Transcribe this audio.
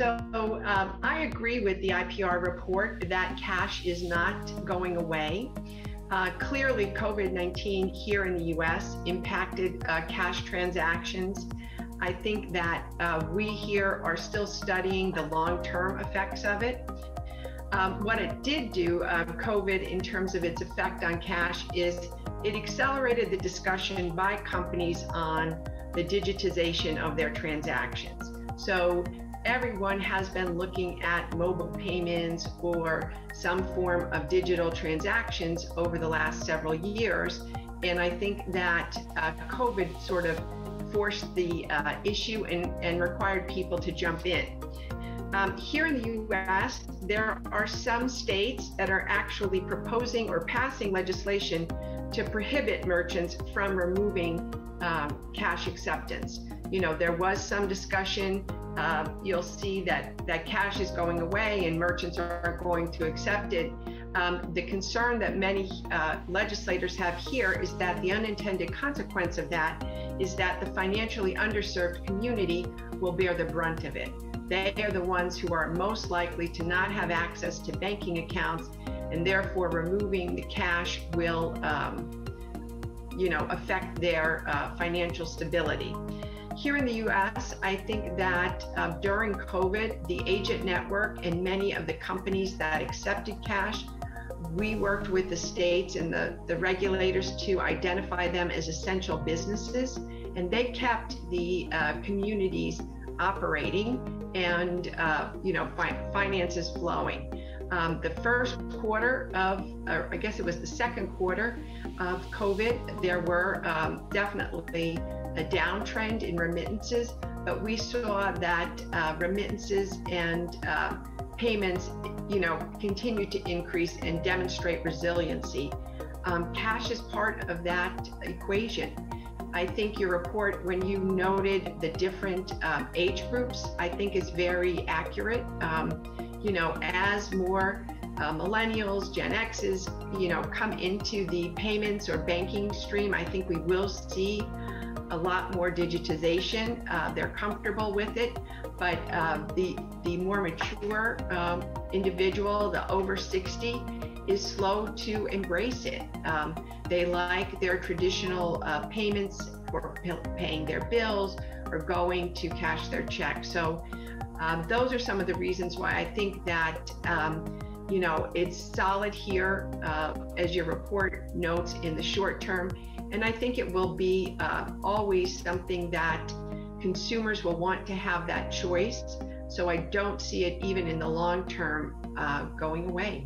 I agree with the IPR report that cash is not going away. Clearly, COVID-19 here in the US impacted cash transactions. I think that we here are still studying the long-term effects of it. What it did do, COVID, in terms of its effect on cash, is it accelerated the discussion by companies on the digitization of their transactions. So everyone has been looking at mobile payments or some form of digital transactions over the last several years. And I think that COVID sort of forced the issue and required people to jump in. Here in the US, there are some states that are actually proposing or passing legislation to prohibit merchants from removing cash acceptance. You know, there was some discussion. You'll see that cash is going away and merchants aren't going to accept it. The concern that many legislators have here is that the unintended consequence of that is that the financially underserved community will bear the brunt of it. They are the ones who are most likely to not have access to banking accounts, and therefore removing the cash will affect their financial stability. Here in the US, I think that during COVID, the agent network and many of the companies that accepted cash, we worked with the states and the regulators to identify them as essential businesses, and they kept the communities operating and finances flowing. The first quarter of, or I guess it was the second quarter of COVID, there were definitely a downtrend in remittances, but we saw that remittances and payments, continue to increase and demonstrate resiliency. Cash is part of that equation. I think your report, when you noted the different age groups, I think is very accurate. As more millennials, Gen X's, come into the payments or banking stream, I think we will see a lot more digitization. They're comfortable with it, but the more mature individual, the over 60, is slow to embrace it. They like their traditional payments for paying their bills or going to cash their checks. So those are some of the reasons why I think that it's solid here, as your report notes, in the short term. And I think it will be always something that consumers will want to have that choice. So I don't see it, even in the long term, going away.